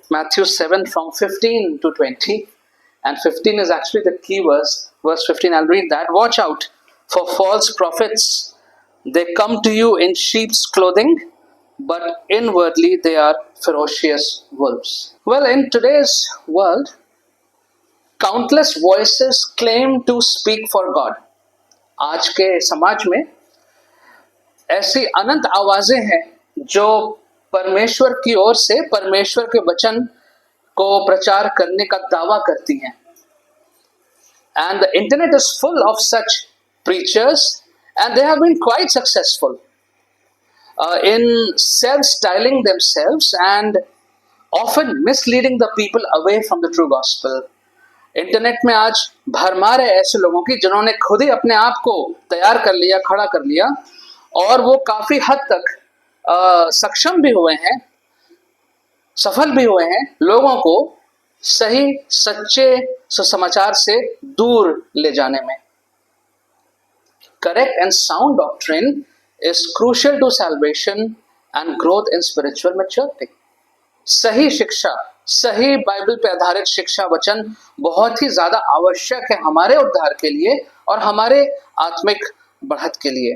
Matthew 7 from 15 to 20. And 15 is actually the key verse. Verse 15, I'll read that. Watch out for false prophets. They come to you in sheep's clothing, but inwardly they are ferocious wolves. Well, in today's world, countless voices claim to speak for God. आज के समाज में ऐसी अनंत आवाजें हैं जो परमेश्वर की ओर से परमेश्वर के वचन को प्रचार करने का दावा करती हैं. And the internet is full of such preachers, and they have been quite successful in self-styling themselves and often misleading the people away from the true gospel. Internet में आज भरमार है ऐसे लोगों की जिन्होंने खुद ही अपने आप को तैयार कर लिया, खड़ा कर लिया, और वो काफी हद तक सक्षम भी हुए हैं, सफल भी हुए हैं लोगों को सही सच्चे सुसमाचार से दूर ले जाने में. Correct and sound doctrine is crucial to salvation and growth in spiritual maturity. सही शिक्षा, सही बाइबल पे आधारित शिक्षा वचन बहुत ही ज्यादा आवश्यक है हमारे उद्धार के लिए और हमारे आत्मिक बढ़त के लिए.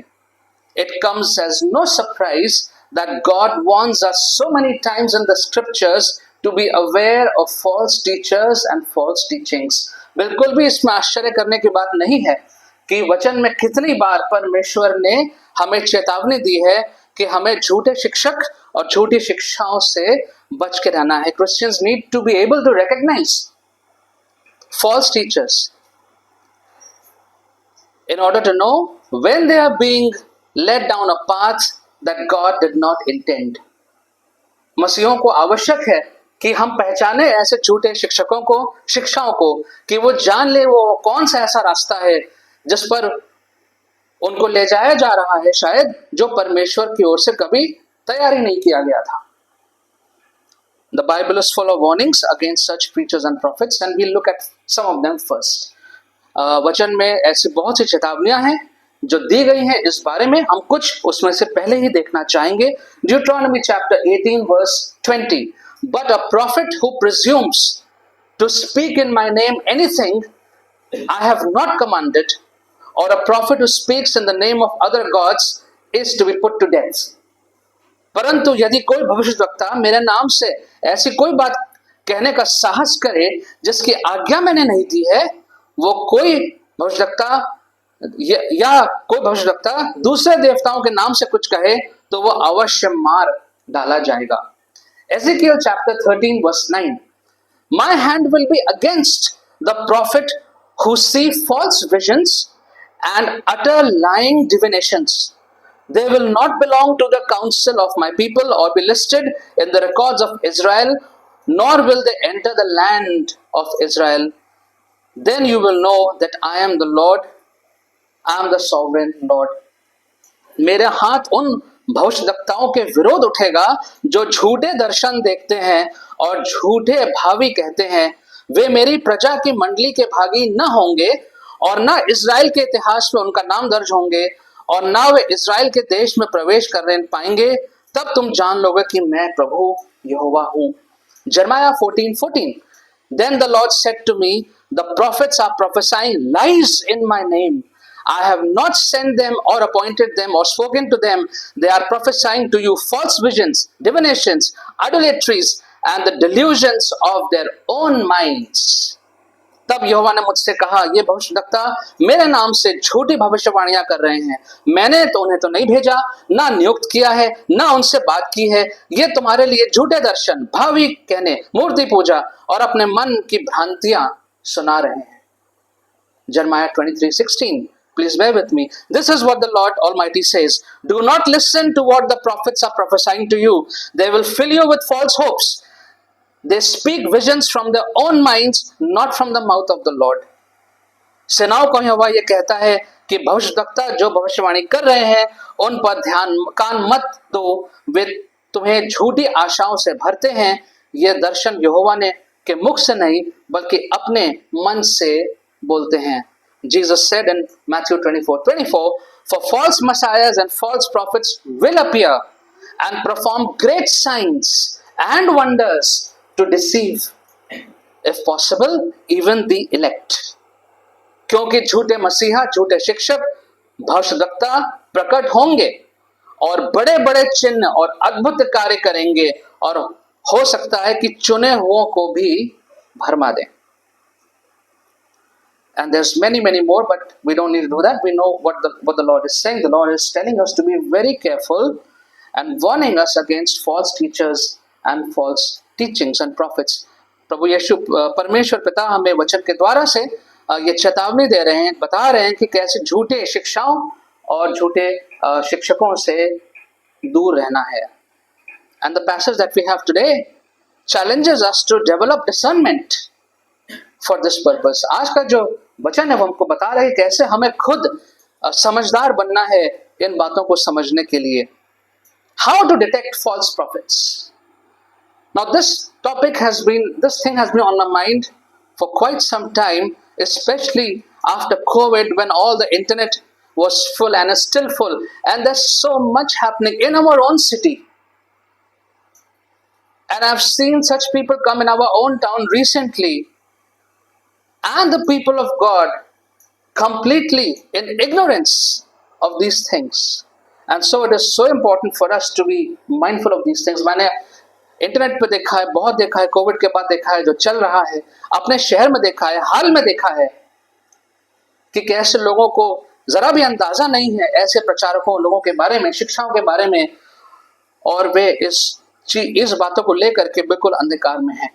It comes as no surprise that God warns us so many times in the scriptures to be aware of false teachers and false teachings. बिल्कुल भी इसमें आश्चर्य करने की बात नहीं है कि वचन में कितनी बार परमेश्वर ने हमें चेतावनी दी है कि हमें झूठे शिक्षक और झूठी शिक्षाओं से बच के रहना है. Christians need to be able to recognize false teachers in order to know when they are being led down a path that God did not intend. मसीहों को आवश्यक है कि हम पहचाने ऐसे झूठे शिक्षकों को, शिक्षाओं को, कि वो जान ले वो कौन सा ऐसा रास्ता है जिस पर उनको ले जाया जा रहा है, शायद जो परमेश्वर की ओर से कभी तैयारी नहीं किया गया था. The Bible is full of warnings against such preachers and prophets, and we'll look at some of them first. वचन में ऐसी बहुत सी चेतावनियां हैं जो दी गई हैं. इस बारे में हम कुछ उसमें से पहले ही देखना चाहेंगे. Deuteronomy chapter 18 verse 20. But a prophet who presumes to speak in my name anything I have not commanded, or a prophet who speaks in the name of other gods is to be put to death. परंतु यदि कोई भविष्यद्वक्ता मेरे नाम से ऐसी कोई बात कहने का साहस करे जिसकी आज्ञा मैंने नहीं दी है, वो कोई भविष्यद्वक्ता या कोई भविष्यद्वक्ता दूसरे देवताओं के नाम से कुछ कहे तो वो अवश्य मार डाला जाएगा. Ezekiel chapter 13 verse 9. My hand will be against the prophet who see false visions and utter lying divinations. They will not belong to the council of my people or be listed in the records of Israel, nor will they enter the land of Israel. Then you will know that I am the Lord, I am the sovereign Lord. मेरे हाथ उन भविष्यद्वक्ताओं के विरोध उठेगा जो झूठे दर्शन देखते हैं और झूठे भावी कहते हैं. वे मेरी प्रजा की मंडली के भागी न होंगे और न इज़राइल के इतिहास में उनका नाम दर्ज होंगे और न वे इज़राइल के देश में प्रवेश करने पाएंगे. तब तुम जान लोगे कि मैं प्रभु यहोवा हूँ. Jeremiah 14:14. Then the Lord said to me, the prophets are prophesying lies in my name. I have not sent them or appointed them or spoken to them. They are prophesying to you false visions, divinations, idolatries, and the delusions of their own minds. तब यहोवा ने मुझसे कहा, ये भविष्यद्वक्ता मेरे नाम से झूठी भविष्यवाणियां कर रहे हैं. मैंने तो उन्हें तो नहीं भेजा, ना नियुक्त किया है, ना उनसे बात की है. ये तुम्हारे लिए झूठे दर्शन, भावी कहने, मूर्ति पूजा और अपने मन की भ्रांतियां सुना रहे हैं. Jeremiah 23:16. Please bear with me. This is what the Lord Almighty says. Do not listen to what the prophets are prophesying to you. They will fill you with false hopes. They speak visions from their own minds, not from the mouth of the Lord. सेनाओं का यहोवा ये कहता है कि भविष्यद्वक्ता जो भविष्यवाणी कर रहे हैं उन पर कान मत दो. वे तुम्हें झूठी आशाओं से भरते हैं. ये दर्शन यहोवा ने के मुख से नहीं बल्कि अपने मन से बोलते हैं. Jesus said in Matthew 24:24, for false messiahs and false prophets will appear and perform great signs and wonders to deceive, if possible, even the elect. क्योंकि झूठे मसीहा, झूठे शिक्षक, भविष्यद्वक्ता प्रकट होंगे और बड़े बड़े चिन्ह और अद्भुत कार्य करेंगे, और हो सकता है कि चुने हुओं को भी भरमा दें. And there's many more, but we don't need to do that. We know what the Lord is saying. The Lord is telling us to be very careful and warning us against false teachers and false teachings and prophets. प्रभु यीशु परमेश्वर पिता हमें वचन के द्वारा से ये चेतावनी दे रहे हैं, बता रहे हैं कि कैसे झूठे शिक्षाओं और झूठे शिक्षकों से दूर रहना है. And the passage that we have today challenges us to develop discernment for this purpose. आज का जो वचन है वो हमको बता रहा है कैसे हमें खुद समझदार बनना है इन बातों को समझने के लिए. How to detect false prophets. Now this thing has been on my mind for quite some time, especially after COVID, when all the internet was full and is still full, and there's so much happening in our own city. And I've seen such people come in our own town recently, and the people of God completely in ignorance of these things. And so it is so important for us to be mindful of these things. मैंने internet पे देखा है, बहुत देखा है, Covid के बाद देखा है, जो चल रहा है, अपने शहर में देखा है, हाल में देखा है कि कैसे लोगों को जरा भी अंदाजा नहीं है ऐसे प्रचारकों, लोगों के बारे में, शिक्षाओं के बारे में, और वे इस बातों को लेकर के बिल्कुल अंधकार में हैं.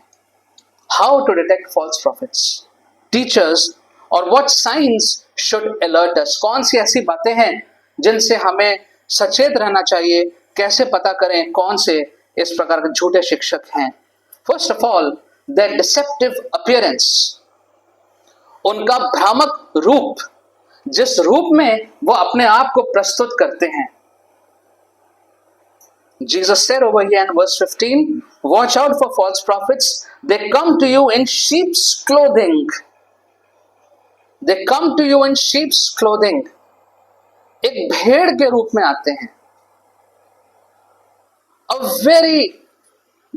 How to detect false prophets, teachers, और what signs should alert us. कौन सी ऐसी बातें हैं जिनसे हमें सचेत रहना चाहिए, कैसे पता करें कौन से इस प्रकार के झूठे शिक्षक हैं. First of all, their deceptive appearance, उनका भ्रामक रूप, जिस रूप में वो अपने आप को प्रस्तुत करते हैं. Jesus said over here in verse 15, watch out for false prophets. They come to you in sheep's clothing. They come to you in sheep's clothing. एक भेड़ के रूप में आते हैं. A very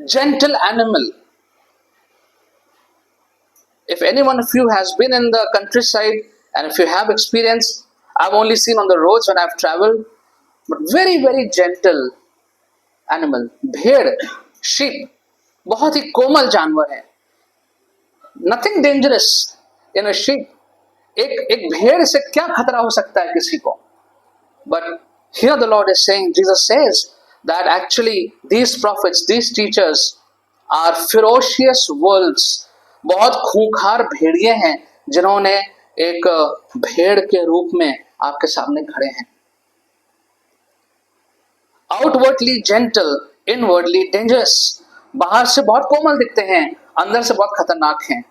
gentle animal. If any one of you has been in the countryside, and if you have experience, I've only seen on the roads when I've traveled, but very gentle animal. भेड़, sheep, बहुत ही कोमल जानवर है. Nothing dangerous in a sheep. एक भेड़ से क्या खतरा हो सकता है किसी को? But here the Lord is saying, Jesus says that actually these prophets, these teachers are ferocious wolves. बहुत खूंखार भेड़िए हैं जिन्होंने एक भेड़ के रूप में आपके सामने खड़े हैं. Outwardly gentle, inwardly dangerous. बाहर से बहुत कोमल दिखते हैं, अंदर से बहुत खतरनाक हैं.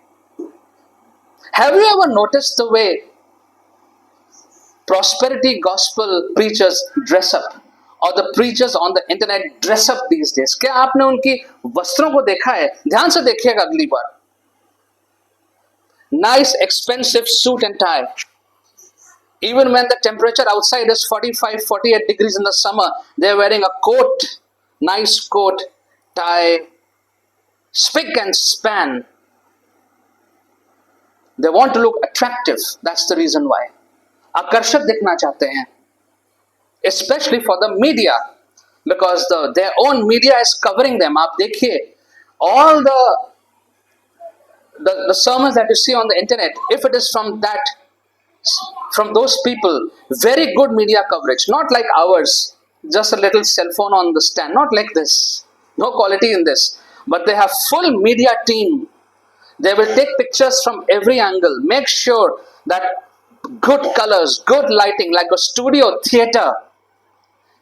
Have you ever noticed the way prosperity gospel preachers dress up, or the preachers on the internet dress up these days? क्या आपने उनकी वस्त्रों को देखा है? ध्यान से देखिएगा अगली बार. Nice expensive suit and tie. Even when the temperature outside is 45, 48 degrees in the summer, they're wearing a coat, nice coat, tie, spick and span. They want to look attractive. That's the reason why. आकर्षक दिखना चाहते हैं. Especially for the media, because their own media is covering them. आप देखिए, all the sermons that you see on the internet, if it is from those people, very good media coverage, not like ours, just a little cell phone on the stand, not like this, no quality in this, but they have full media team. They will take pictures from every angle, make sure that good colors, good lighting, like a studio theater.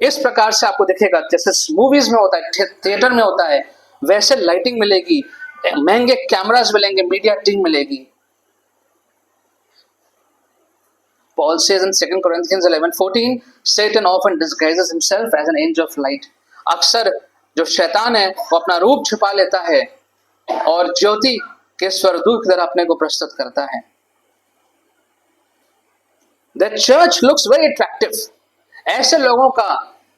इस प्रकार से आपको दिखेगा, जैसे movies में होता है, theatre में होता है, वैसे लाइटिंग मिलेगी, महंगे कैमरास मिलेंगे, मीडिया टीम मिलेगी. Paul says in 2 Corinthians 11:14, Satan often disguises himself as an angel of light. अक्सर जो शैतान है वो अपना रूप छिपा लेता है और ज्योति के स्वर्गदूत की तरह अपने को प्रस्तुत करता है. The church looks very attractive. ऐसे लोगों का,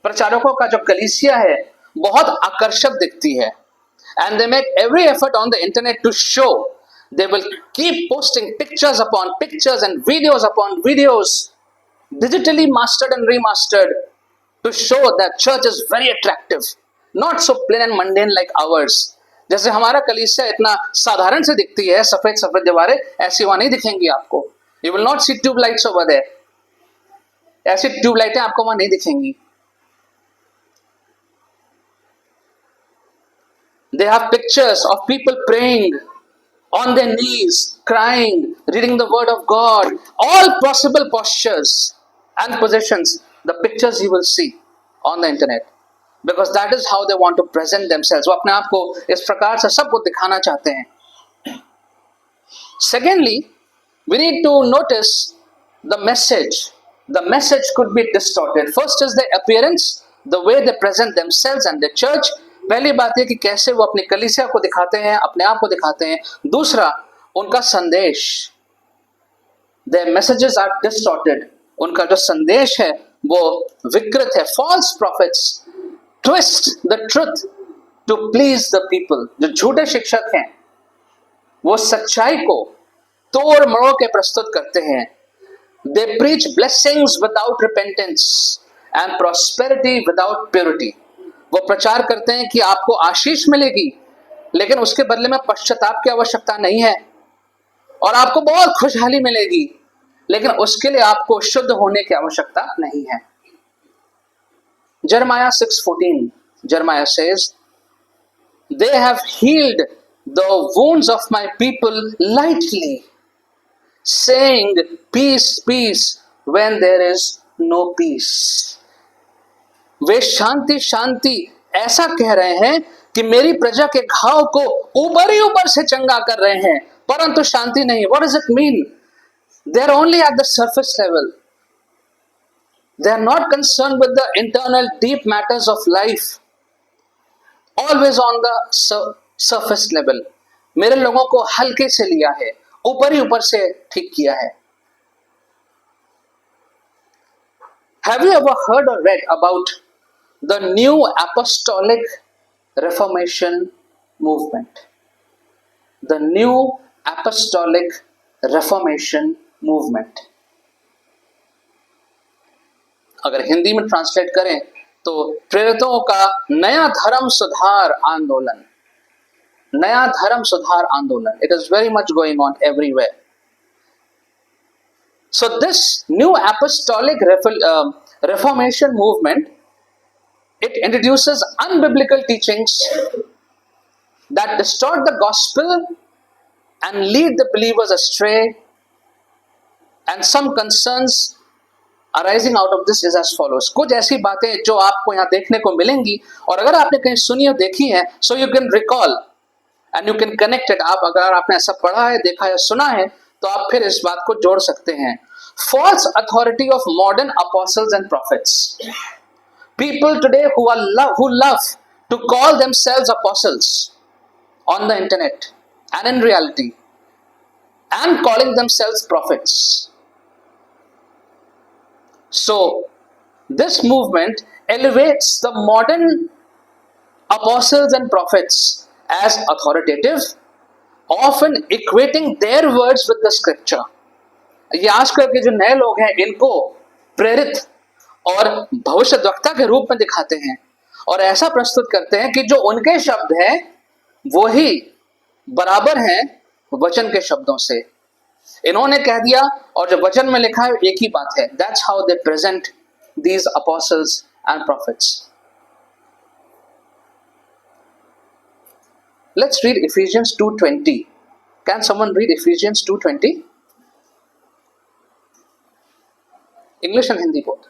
प्रचारकों का जो कलीसिया है बहुत आकर्षक दिखती है. and they make every effort on the internet to show. They will keep posting pictures upon pictures and videos upon videos, digitally mastered and remastered, to show that church is very attractive, not so plain and mundane like ours. जैसे हमारा कलीसिया इतना साधारण से दिखती है, सफेद सफेद दीवारें, ऐसी वहां नहीं दिखेंगी आपको. You will not see tube lights over there. ऐसी ट्यूब लाइटें आपको वहां नहीं दिखेंगी. They have pictures of people praying on their knees, crying, reading the word of God, all possible postures and positions. The pictures you will see on the internet, because that is how they want to present themselves. वो अपने आप को इस प्रकार से सबको दिखाना चाहते हैं. Secondly, we need to notice the message. The message could be distorted. First is the appearance, the way they present themselves and the church. पहली बात है कि कैसे वो अपनी कलीसिया को दिखाते हैं, अपने आप को दिखाते हैं. दूसरा, उनका संदेश. Their messages are distorted. उनका जो संदेश है वो विकृत है. False prophets twist the truth to please the people. जो झूठे शिक्षक हैं वो सच्चाई को तोड़ मरोड़ के प्रस्तुत करते हैं. They preach blessings without repentance and prosperity without purity. वो प्रचार करते हैं कि आपको आशीष मिलेगी, लेकिन उसके बदले में पश्चाताप की आवश्यकता नहीं है, और आपको बहुत खुशहाली मिलेगी, लेकिन उसके लिए आपको शुद्ध होने की आवश्यकता नहीं है. Jeremiah 6:14, Jeremiah says, they have healed the wounds of my people lightly, saying peace, peace, when there is no peace. वे शांति शांति ऐसा कह रहे हैं कि मेरी प्रजा के घाव को ऊपर ही ऊपर से चंगा कर रहे हैं, परंतु शांति नहीं. What does it mean? They are only at the surface level. They are not concerned with the internal deep matters of life. Always on the surface level. मेरे लोगों को हल्के से लिया है, ऊपर ही ऊपर से ठीक किया है. Have you ever heard or read about the new apostolic reformation movement? The new apostolic reformation movement. अगर हिंदी में ट्रांसलेट करें तो प्रेरितों का नया धर्म सुधार आंदोलन. नया धर्म सुधार आंदोलन. It is very much going on everywhere. So this new apostolic reformation movement, it introduces unbiblical teachings that distort the gospel and lead the believers astray. And some concerns arising out of this is as follows. कुछ ऐसी बातें जो आपको यहाँ देखने को मिलेंगी, और अगर आपने कहीं सुनी और देखी है, so you can recall and you can connect it. आप अगर आपने ऐसा पढ़ा है, देखा है, सुना है, तो आप फिर इस बात को जोड़ सकते हैं. False authority of modern apostles and prophets. People today who love to call themselves apostles on the internet and in reality, and calling themselves prophets. So this movement elevates the modern apostles and prophets as authoritative, often equating their words with the scripture. ये आजकल के जो नए लोग हैं, इनको प्रेरित और भविष्यद्वक्ता के रूप में दिखाते हैं, और ऐसा प्रस्तुत करते हैं कि जो उनके शब्द हैं वो ही बराबर हैं वचन के शब्दों से. इन्होंने कह दिया और जो वचन में लिखा है एक ही बात है. That's how they present these apostles and prophets. Let's read Ephesians 2:20. Can someone read Ephesians 2:20? English and Hindi both.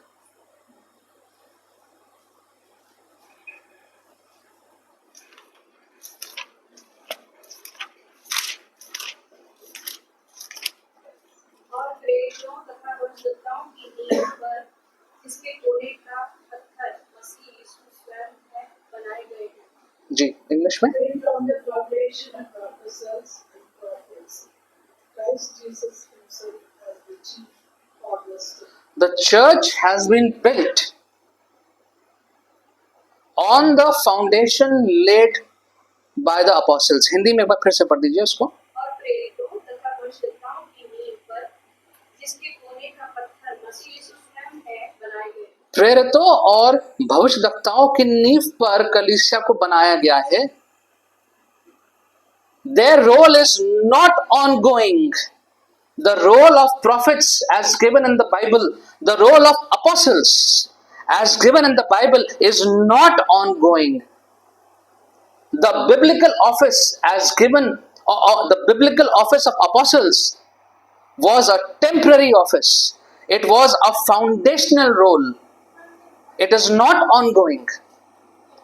और प्रेरितों तथा भविष्यद्वक्ताओं की नींव पर इसके कोने का पत्थर मसीह यीशु स्वयं है बनाए गए हैं. जी, इंग्लिश में. Built on the foundation of the apostles and prophets, Christ Jesus himself as the chief cornerstone. The church has been built on the foundation laid by the apostles. Hindi में एक बार फिर से पढ़ दीजिए उसको. और प्रेरितों तथा भविष्यद्वक्ताओं की नींव पर जिसके कोने का पत्थर मसीह यीशु स्वयं है बनाए गए. प्रेरितों और भविष्यद्वक्ताओं की नींव पर कलीसिया को बनाया गया है. Their role is not ongoing. The role of prophets as given in the Bible, the role of apostles as given in the Bible is not ongoing. The biblical office as given, the biblical office of apostles was a temporary office. It was a foundational role. It is not ongoing.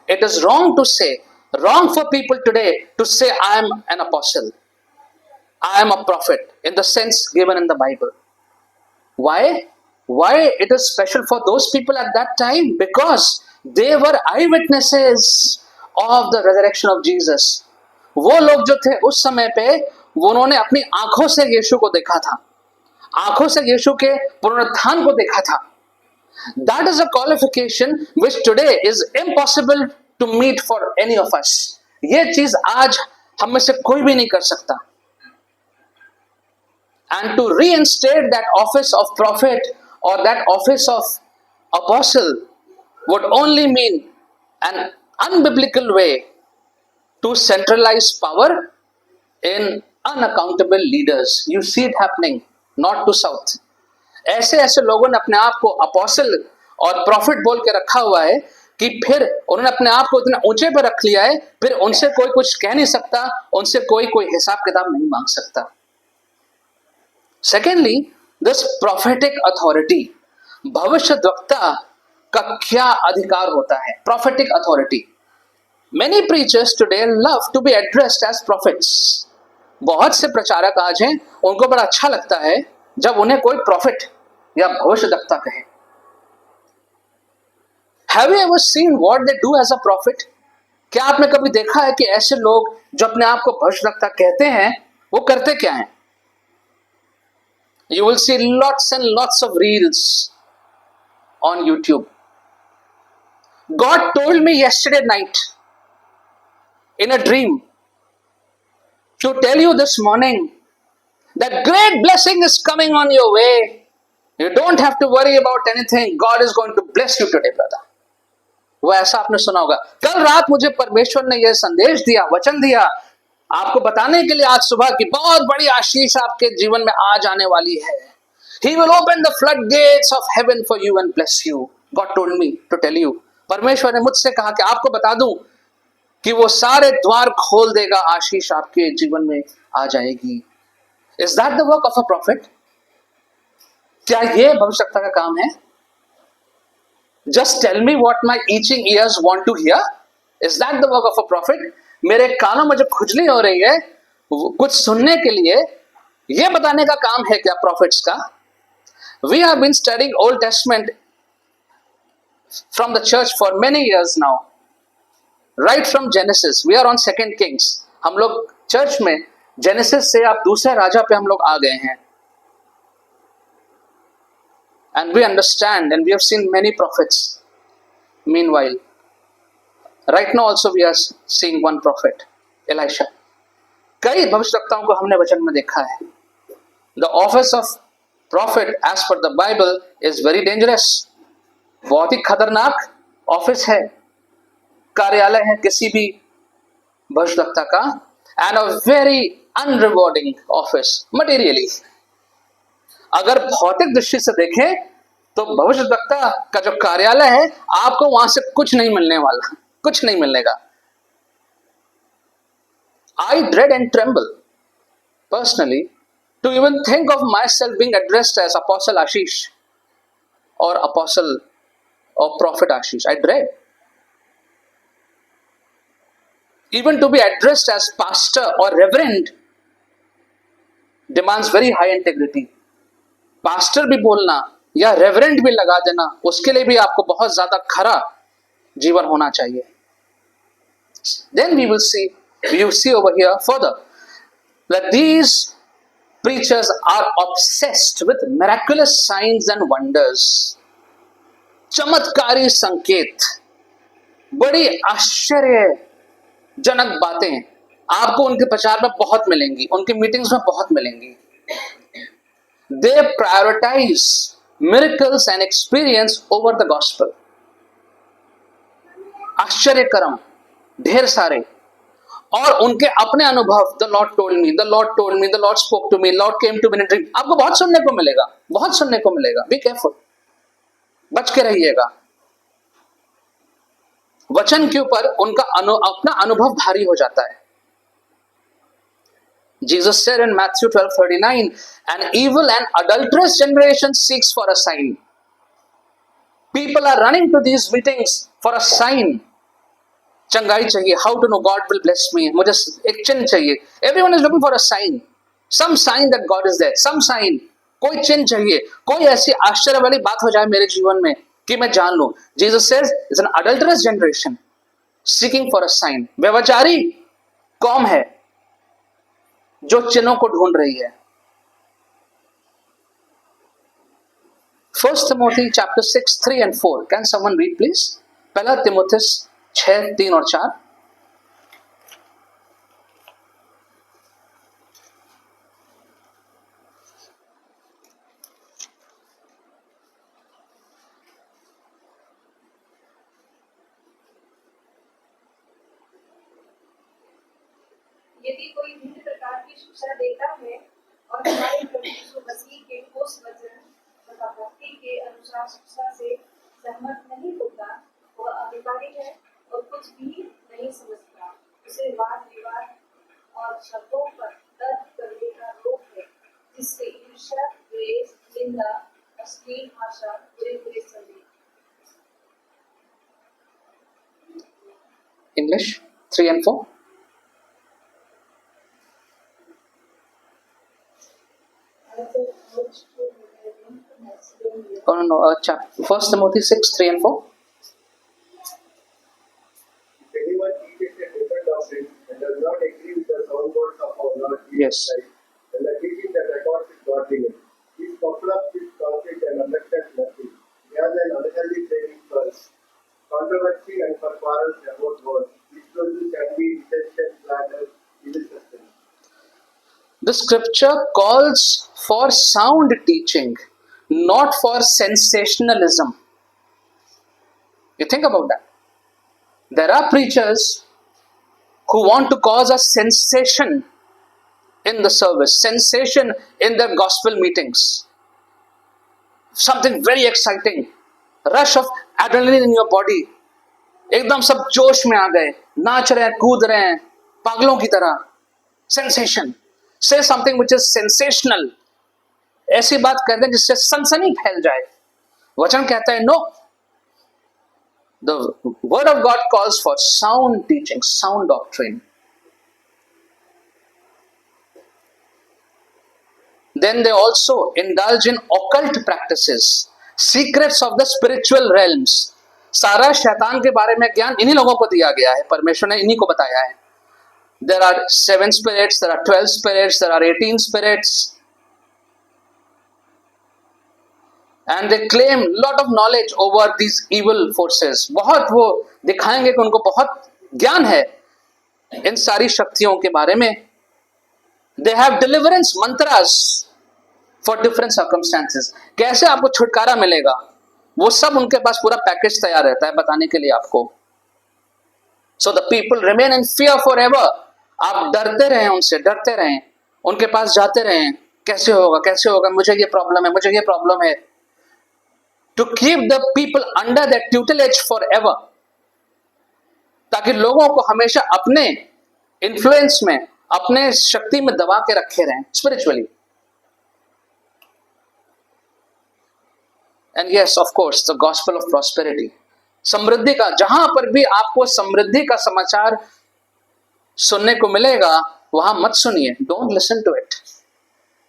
It is wrong to say, wrong for people today to say I am an apostle, I am a prophet in the sense given in the Bible. Why? Why it is special for those people at that time? Because they were eyewitnesses of the resurrection of Jesus. वो लोग जो थे उस समय पे उन्होंने अपनी आंखों से यीशु को देखा था, आंखों से यीशु के पुनरुत्थान को देखा था. That is a qualification which today is impossible to meet for any of us. ये चीज आज हम में से कोई भी नहीं कर सकता. And to reinstate that office of prophet or that office of apostle would only mean an unbiblical way to centralize power in unaccountable leaders. You see it happening north to south. ऐसे ऐसे लोगों ने अपने आप को apostle और profit बोल के रखा हुआ है कि फिर उन्होंने अपने आप को इतने ऊंचे पर रख लिया है, फिर उनसे कोई कुछ कह नहीं सकता, उनसे कोई हिसाब किताब नहीं मांग सकता. सेकेंडली, दिस प्रोफेटिक अथॉरिटी, भविष्यद्वक्ता का क्या अधिकार होता है? Prophetic authority. Many preachers today love to be addressed as prophets. बहुत से प्रचारक आज हैं, उनको बड़ा अच्छा लगता है जब उन्हें कोई प्रॉफिट या भविष्यद्वक्ता कहे. Have you ever seen what they do as a prophet? क्या आपने कभी देखा है कि ऐसे लोग जो अपने आप को भविष्यद्वक्ता कहते हैं वो करते क्या हैं? You will see lots and lots of reels on YouTube. God told me yesterday night in a dream to tell you this morning that great blessing is coming on your way. You don't have to worry about anything. God is going to bless you today, brother. वो ऐसा आपने सुना होगा. कल रात मुझे परमेश्वर ने यह संदेश दिया, वचन दिया आपको बताने के लिए आज सुबह की बहुत बड़ी आशीष आपके जीवन में आ जाने वाली है. He will open the floodgates of heaven for you and bless you. God told me to tell you. परमेश्वर ने मुझसे कहा कि आपको बता दूं कि वो सारे द्वार खोल देगा, आशीष आपके जीवन में आ जाएगी. Is that the work of a prophet? क्या ये भविष्यद्वक्ता का काम है? Just tell me what my itching ears want to hear. Is that the work of a prophet? मेरे कानों में जो खुजली हो रही है कुछ सुनने के लिए, ये बताने का काम है क्या prophets का? We have been studying Old Testament from the church for many years now. Right from Genesis, we are on 2 Kings. हम लोग चर्च में जेनेसिस से आप दूसरे राजा पे हम लोग आ गए हैं. And we understand and we have seen many prophets. Meanwhile, right now also we are seeing one prophet, Elisha. कई भविष्यद्वक्ताओं को हमने वचन में देखा है. The office of prophet as per the Bible is very dangerous. बहुत ही खतरनाक ऑफिस है, कार्यालय है किसी भी भविष्यद्वक्ता का, and a very unrewarding office materially. अगर भौतिक दृष्टि से देखें तो भविष्यद्वक्ता का जो कार्यालय है आपको वहां से कुछ नहीं मिलने वाला, कुछ नहीं मिलेगा. I dread and tremble personally to even think of myself being addressed as Apostle Ashish or Apostle or Prophet Ashish. I dread. Even to be addressed as Pastor or Reverend demands very high integrity. Pastor भी बोलना या reverend भी लगा देना, उसके लिए भी आपको बहुत ज्यादा खरा जीवन होना चाहिए. Then we will see, you see over here further that these preachers are obsessed with miraculous signs and wonders. चमत्कारी संकेत, बड़ी आश्चर्यजनक बातें आपको उनके प्रचार में बहुत मिलेंगी, उनकी मीटिंग्स में बहुत मिलेंगी। They prioritize miracles and experience over the gospel. आश्चर्यकरम ढेर सारे, और उनके अपने अनुभव, the Lord told me, the Lord told me, the Lord spoke to me, Lord came to me in a dream, आपको बहुत सुनने को मिलेगा, बहुत सुनने को मिलेगा। बी केयरफुल, बच के रहिएगा। वचन के ऊपर उनका अपना अनुभव भारी हो जाता है। Jesus said in Matthew 12:39, an evil and adulterous generation seeks for a sign. People are running to these meetings for a sign. चंगाई चाहिए, how to know God will bless me, मुझे एक चिन्ह चाहिए। Everyone is looking for a sign, some sign that God is there, some sign, कोई चिन्ह चाहिए, कोई ऐसी आश्चर्य वाली बात हो जाए मेरे जीवन में कि मैं जान लूं। Jesus says it's an adulterous generation seeking for a sign. व्यभिचारी कौम है जो चिन्हों को ढूंढ रही है। 1 Timothy chapter 6, 3 and 4. Can someone read please? पहला तिमुथियुस 6, 3 और 4। यदि कोई भिन्न प्रकार की शिक्षा देता है और हमारे प्रभु यीशु मसीह के ठोस वचन तथा भक्ति के अनुसार शिक्षा से सहमत नहीं होता, वह अभिकारी है और कुछ भी नहीं समझता। उसे वाद विवाद और शब्दों पर तर्क करने का रोग है, जिससे ईर्ष्या, द्वेष, निंदा, अश्लील भाषा, बुरे संदेह। English 3 and 4. Oh no, chapter 1 Timothy 6, 3 and 4. If anyone teaches a different doctrine and does not agree with the sound words of our Lord Yes. Jesus Christ, then the teaching that records his godliness, he is puffed up with conflict and understands nothing. He has an unhealthy training first. Controversy and for quarrels about words. These persons can be dissension, slander, evil systems. The scripture calls for sound teaching, not for sensationalism. You think about that. There are preachers who want to cause a sensation in the service, sensation in their gospel meetings. Something very exciting, rush of adrenaline in your body. एकदम सब जोश में आ गए, नाच रहे हैं, कूद रहे हैं, पागलों की तरह। Sensation. Say something which is sensational. ऐसी बात कर दें जिससे सनसनी फैल जाए। वचन कहता है no, the word of God calls for sound teaching, sound doctrine. Then they also indulge in occult practices, secrets of the spiritual realms. सारा शैतान के बारे में ज्ञान इन्हीं लोगों को दिया गया है, परमेश्वर ने इन्हीं को बताया है। There are 7 spirits, there are 12 spirits, there are 18 spirits. And they claim lot of knowledge over these evil forces. बहुत वो दिखाएंगे कि उनको बहुत ज्ञान है इन सारी शक्तियों के बारे में। They have deliverance mantras for different circumstances. कैसे आपको छुटकारा मिलेगा, वो सब उनके पास पूरा पैकेज तैयार रहता है बताने के लिए आपको। So the people remain in fear forever. आप डरते रहें उनसे, डरते रहें, उनके पास जाते रहें, कैसे होगा, मुझे ये प्रॉब्लम है। To keep the people under their tutelage forever, ताकि लोगों को हमेशा अपने इन्फ्लुएंस में, अपने शक्ति में दबा के रखे रहें spiritually. And yes, of course, the gospel of prosperity. समृद्धि का, जहां पर भी आपको समृद्धि का समाचार सुनने को मिलेगा, वहां मत सुनिए. Don't listen to it.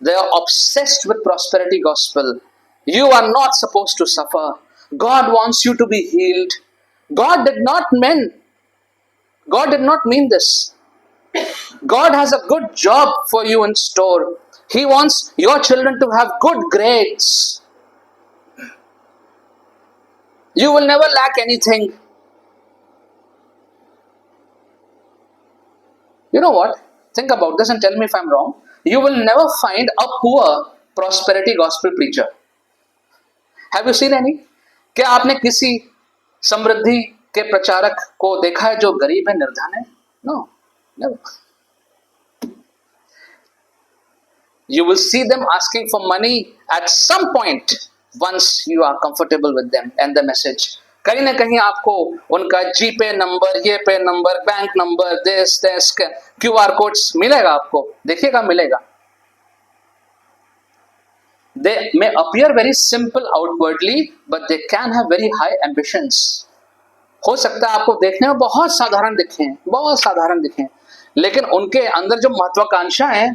They are obsessed with prosperity gospel. You are not supposed to suffer. God wants you to be healed. God did not mean this. God has a good job for you in store. He wants your children to have good grades. You will never lack anything. You know what? Think about this and tell me if I'm wrong. You will never find a poor prosperity gospel preacher. Have you seen any? क्या आपने किसी समृद्धि के प्रचारक को देखा है जो गरीब है, निर्धन है? No, never. You will see them asking for money at some point once you are comfortable with them and the message. कहीं ना कहीं आपको उनका जीपे नंबर, ये पे number, bank number, this QR codes मिलेगा आपको, देखिएगा मिलेगा. They may appear very simple outwardly, but they can have very high ambitions. हो सकता है आपको देखने में बहुत साधारण दिखें, लेकिन उनके अंदर जो महत्वाकांक्षा है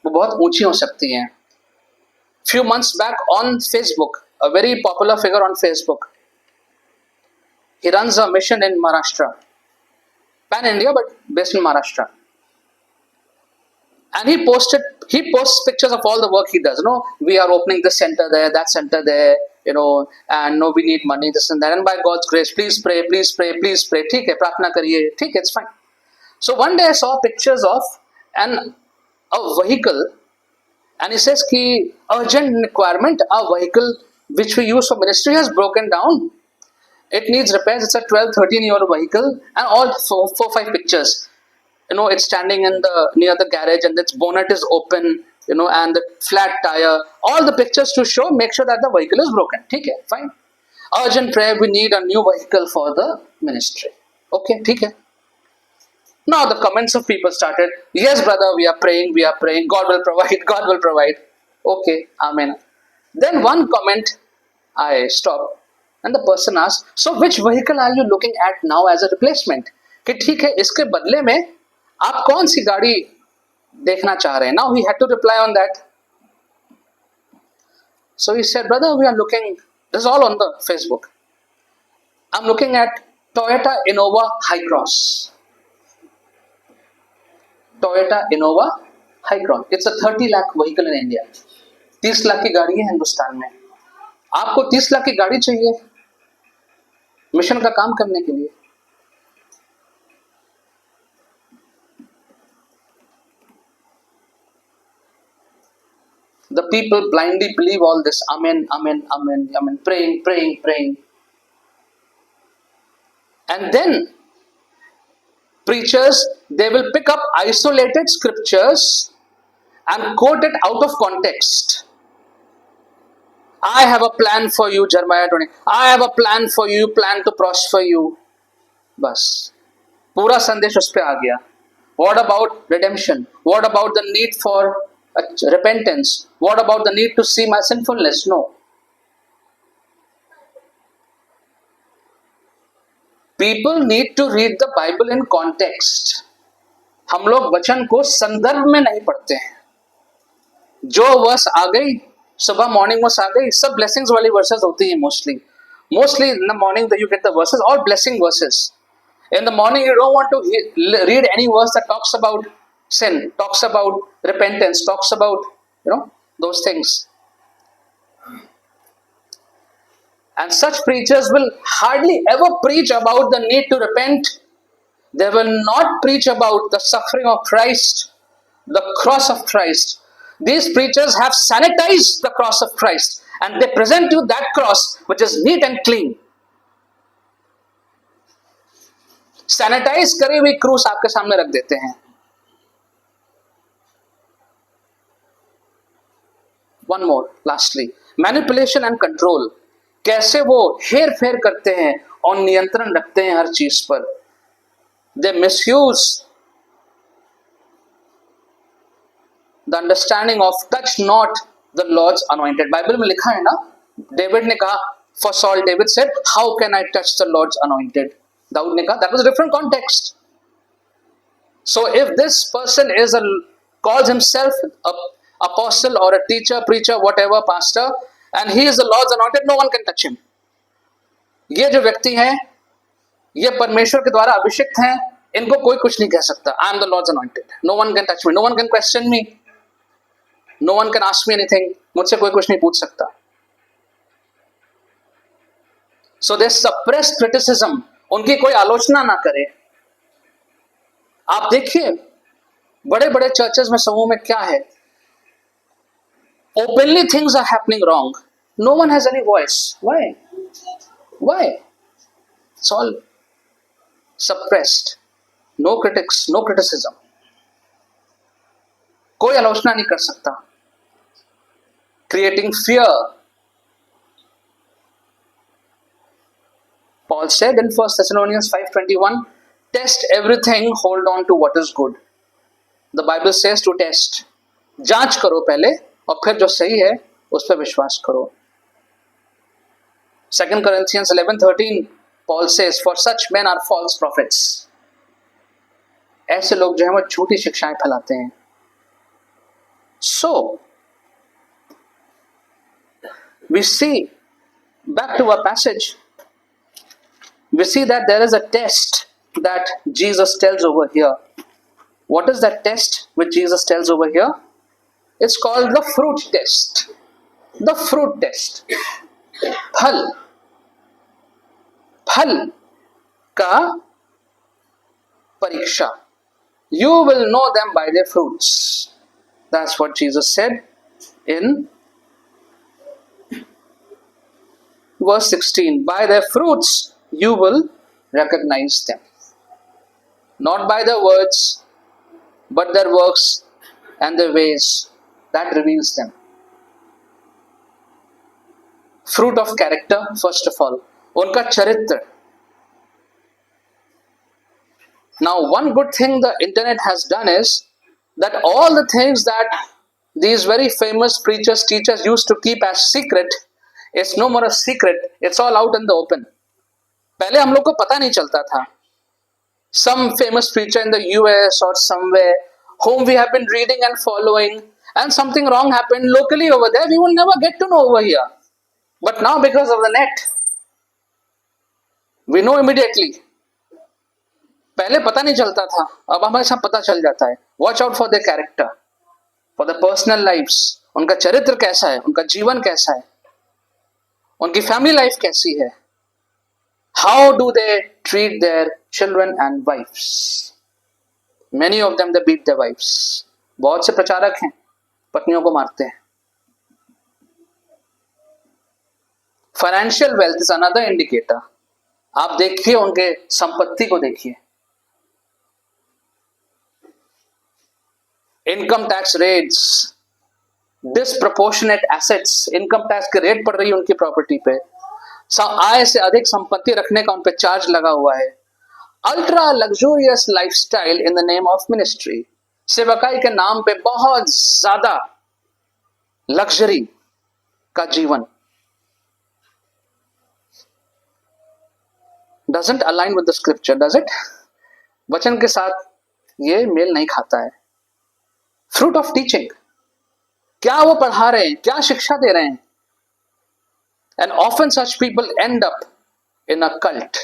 वो बहुत ऊंची हो सकती हैं. Few months back on Facebook, a very popular figure on Facebook, he runs a mission in Maharashtra, pan India but based in Maharashtra, and he posts pictures of all the work he does. We are opening this center there, that center there, and we need money, this and that, and by God's grace, please pray. ठीक है, प्रार्थना करिए, ठीक है, it's fine. So one day I saw pictures of a vehicle, and he says ki urgent requirement, a vehicle which we use for ministry has broken down, it needs repairs. It's a 12-13-year-old vehicle, and all 4-5 pictures. It's standing near the garage, and its bonnet is open, and the flat tire, all the pictures to make sure that the vehicle is broken. Okay, fine. Urgent prayer, we need a new vehicle for the ministry. Okay, okay. Now the comments of people started, yes brother, we are praying, God will provide. Okay, amen. Then one comment, I stopped, and the person asked, so which vehicle are you looking at now as a replacement? कि ठीक है, इसके बदले में आप कौन सी गाड़ी देखना चाह रहे हैं? Now he had to reply on that. So he said, brother, we are looking, this is all on the Facebook, I'm looking at Toyota Innova Hi-Cross. Toyota Innova Hi-Cross. It's a 30 lakh vehicle in India. 30 lakh की गाड़ी है हिंदुस्तान में. आपको 30 लाख की गाड़ी चाहिए mission का काम करने के लिए? The people blindly believe all this. Amen, amen, amen, amen. Praying. And then preachers, they will pick up isolated scriptures and quote it out of context. I have a plan for you, Jeremiah 20. I have a plan for you, plan to prosper you. बस पूरा संदेश उस पे आ गया. What about redemption? What about the need for repentance? What about the need to see my sinfulness? No. People need to read the Bible in context. हम लोग वचन को संदर्भ में नहीं पढ़ते हैं. जो वर्स आ गई, सुबह मॉर्निंग वर्स आ गई, सब ब्लेसिंग्स वाली वर्सेस होती हैं mostly in the morning that you get the verses, all blessing verses. In the morning you don't want to read any verse that talks about sin, talks about repentance, talks about those things. And such preachers will hardly ever preach about the need to repent. They will not preach about the suffering of Christ, the cross of Christ. These preachers have sanitized the cross of Christ, and they present you that cross which is neat and clean. Sanitize करी हुई क्रूस आपके सामने रख देते हैं. One more, lastly, manipulation and control. कैसे वो हेर फेर करते हैं और नियंत्रण रखते हैं हर चीज पर. They misuse the understanding of touch not the Lord's anointed. Bible में लिखा है ना, डेविड ने कहा, for Saul, David said, how can I touch the Lord's anointed? Dawood ने कहा, that was a different context. So if this person calls himself a apostle or a teacher, preacher, whatever, pastor, and he is the Lord's anointed, no one can touch him. ये जो व्यक्ति हैं, ये परमेश्वर के द्वारा अभिषिक्त हैं, इनको कोई कुछ नहीं कह सकता. I am the Lord's anointed. No one can touch me. No one can question me. No one can ask me anything. मुझसे कोई कुछ नहीं पूछ सकता. So they suppress criticism. उनकी कोई आलोचना ना करे. आप देखिए बड़े बड़े चर्चेस में समूह में क्या है, openly things are happening wrong, no one has any voice. Why? It's all suppressed, no critics, no criticism, कोई आलोचना नहीं कर सकता, creating fear. Paul said in 1 Thessalonians 5:21, test everything, hold on to what is good. The Bible says to test. जांच करो पहले और फिर जो सही है उस पर विश्वास करो. 2 Corinthians 11:13, Paul says, for such men are false prophets. ऐसे लोग जो हैं वो झूठी शिक्षाएं फैलाते हैं. So, we see, back to our passage, we see that there is a test that Jesus tells over here. What is that test which Jesus tells over here? It's called the fruit test. The fruit test. फल का परीक्षा. You will know them by their fruits. That's what Jesus said in verse 16. By their fruits you will recognize them. Not by their words, but their works and their ways. That reveals them. Fruit of character, first of all. उनका चरित्र. Now, one good thing the internet has done is that all the things that these very famous preachers, teachers used to keep as secret, it's no more a secret. It's all out in the open. पहले हम लोग को पता नहीं चलता था. Some famous preacher in the US or somewhere whom we have been reading and following, and something wrong happened locally over there, we will never get to know over here. But now because of the net, we know immediately. पहले पता नहीं चलता था, अब हमें सब पता चल जाता है. Watch out for their character, for their personal lives. उनका चरित्र कैसा है, उनका जीवन कैसा है, उनकी family life कैसी है. How do they treat their children and wives? Many of them, they beat their wives. बहुत से प्रचारक हैं पत्नियों को मारते हैं. Financial wealth is another indicator. आप देखिए उनके संपत्ति को देखिए. Income tax rates, disproportionate assets, income tax के रेट पड़ रही है उनकी प्रॉपर्टी पे. आय से अधिक संपत्ति रखने का उन पे चार्ज लगा हुआ है. Ultra luxurious lifestyle in the name of ministry. सेवकाई के नाम पे बहुत ज्यादा लग्जरी का जीवन. Doesn't align with the scripture, does it? वचन के साथ ये मेल नहीं खाता है. Fruit of teaching, क्या वो पढ़ा रहे हैं, क्या शिक्षा दे रहे हैं. And often such people end up in a cult.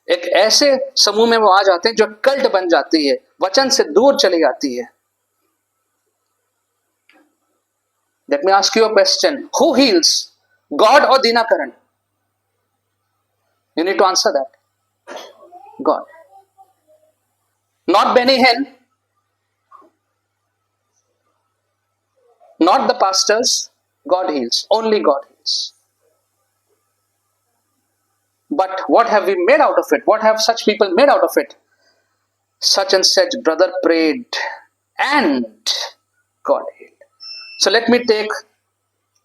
एक ऐसे समूह में वो आ जाते हैं जो कल्ट बन जाती है, वचन से दूर चली जाती है. Let me ask you a question. Who heals? God or Dinakaran? You need to answer that. God. Not Benny Hinn. Not the pastors. God heals. Only God heals. But what have we made out of it? What have such people made out of it? Such and such brother prayed and God healed. So let me take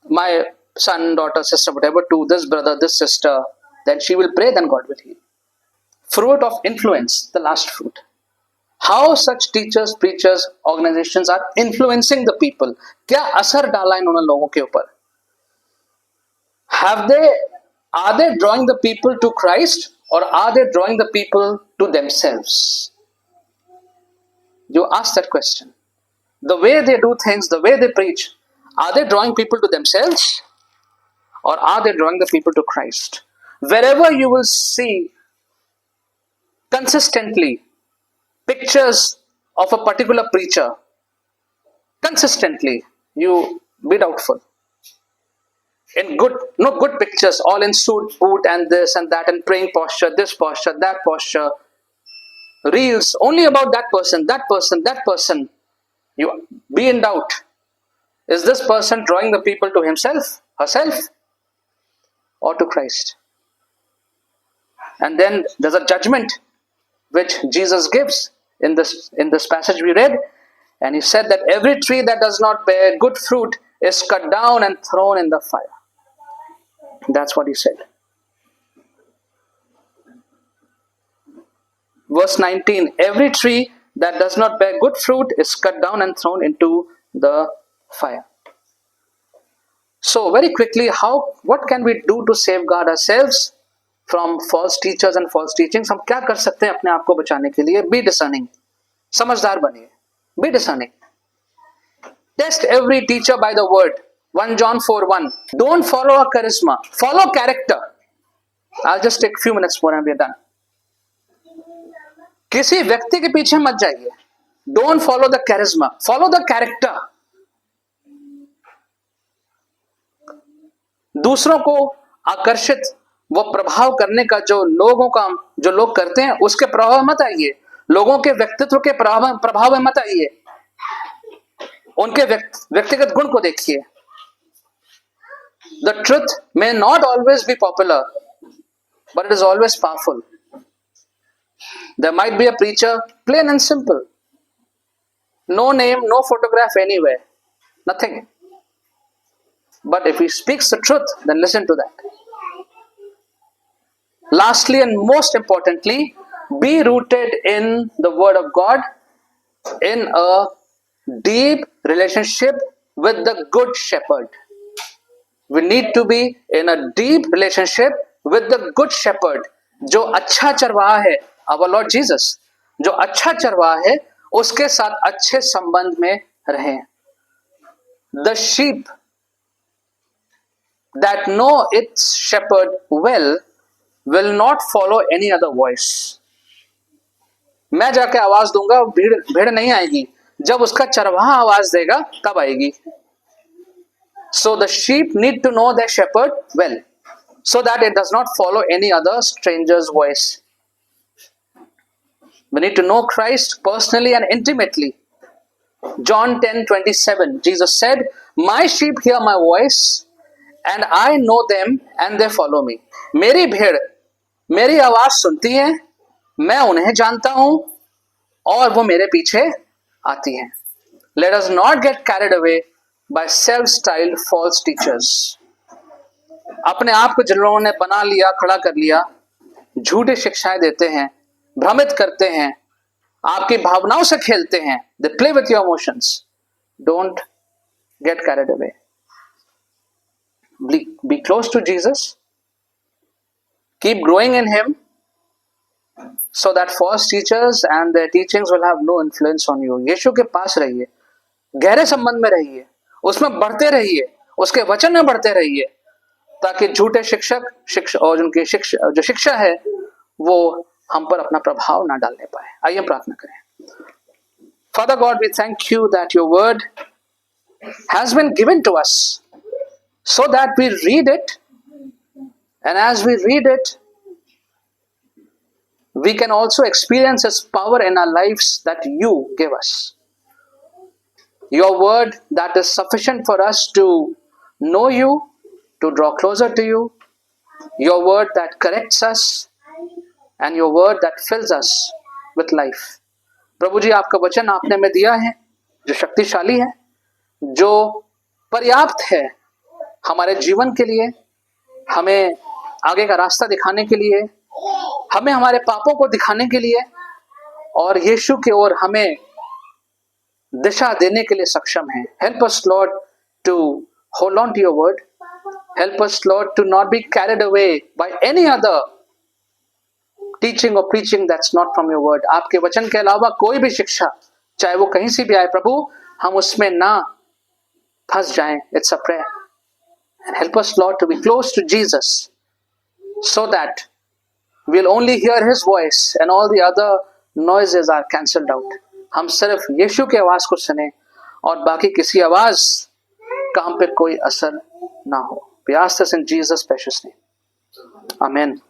my son, daughter, sister, whatever, to this brother, this sister. Then she will pray, then God will heal. Fruit of influence, the last fruit. How such teachers, preachers, organizations are influencing the people. क्या असर डाला इन्होंने लोगों के ऊपर? Are they drawing the people to Christ or are they drawing the people to themselves? You ask that question. The way they do things, the way they preach, are they drawing people to themselves or are they drawing the people to Christ? Wherever you will see consistently pictures of a particular preacher, consistently, you be doubtful. In good pictures, all in suit, boot, and this and that, and praying posture, this posture, that posture. reels only about that person, you be in doubt. Is this person drawing the people to himself, herself, or to Christ? And then there's a judgment which Jesus gives in this passage we read. And he said that every tree that does not bear good fruit is cut down and thrown in the fire. That's what he said. Verse 19, every tree that does not bear good fruit is cut down and thrown into the fire. So very quickly, what can we do to safeguard ourselves from false teachers and false teachings? हम क्या कर सकते हैं अपने आप को बचाने के लिए? Be discerning. समझदार बनिए. Be discerning. Test every teacher by the word. 1 John 4:1. Don't follow a charisma. Follow character. I'll just take a few minutes more and we're done. किसी व्यक्ति के पीछे मत जाइए. Don't follow the charisma. Follow the character. दूसरों को आकर्षित वो प्रभाव करने का जो लोग करते हैं उसके प्रभाव में मत आइए. लोगों के व्यक्तित्व के प्रभाव में मत आइए. उनके व्यक्तिगत गुण को देखिए. The truth may not always be popular, but it is always powerful. There might be a preacher, plain and simple. No name, no photograph anywhere. Nothing. But if he speaks the truth, then listen to that. Lastly and most importantly, be rooted in the Word of God, in a deep relationship with the Good Shepherd. We need to be in a deep relationship with the Good Shepherd. जो अच्छा चरवाहा है, our Lord Jesus, जो अच्छा चरवाहा है, उसके साथ अच्छे संबंध में रहें. The sheep that know its shepherd well will not follow any other voice. मैं जाके आवाज दूंगा, भेड़ नहीं आएगी. जब उसका चरवाहा आवाज देगा तब आएगी. So the sheep need to know their shepherd well, so that it does not follow any other stranger's voice. We need to know Christ personally and intimately. John 10:27, Jesus said, "My sheep hear my voice, and I know them, and they follow me." मेरी भेड़ मेरी आवाज सुनती है, मैं उन्हें जानता हूं और वो मेरे पीछे आती हैं. Let us not get carried away by self-styled false teachers. अपने आप को जिन लोगों ने बना लिया, खड़ा कर लिया, झूठी शिक्षाएं देते हैं, भ्रमित करते हैं, आपकी भावनाओं से खेलते हैं. They play with your emotions. Don't get carried away. Be close to Jesus. Keep growing in Him, so that false teachers and their teachings will have no influence on you. यीशु के पास रहिए, गहरे संबंध में रहिए, उसमें बढ़ते रहिए, उसके वचन में बढ़ते रहिए, ताकि झूठे शिक्षक और उनकी जो शिक्षा है वो हम पर अपना प्रभाव ना डालने पाए. आइए प्रार्थना करें. Father God, we thank you that your word has been given to us so that we read it, and as we read it, we can also experience its power in our lives that you give us. Your word that is sufficient for us to know you, to draw closer to you. Your word that corrects us, and your word that fills us with life. प्रभु जी, आपका वचन आपने में दिया है जो शक्तिशाली है, जो पर्याप्त है हमारे जीवन के लिए, हमें आगे का रास्ता दिखाने के लिए, हमें हमारे पापों को दिखाने के लिए और यीशु की ओर हमें दिशा देने के लिए सक्षम है. Help us, Lord, to hold on to your word. Help us, Lord, to not be carried away by any other teaching or preaching that's not from your word. आपके वचन के अलावा कोई भी शिक्षा, चाहे वो कहीं से भी आए, प्रभु हम उसमें ना फंस जाएं. It's a prayer. And help us, Lord, to be close to Jesus, so that we'll only hear His voice and all the other noises are cancelled out. हम सिर्फ यीशु की आवाज को सुने और बाकी किसी आवाज का हम पर कोई असर ना हो. We ask this in Jesus' precious name. Amen.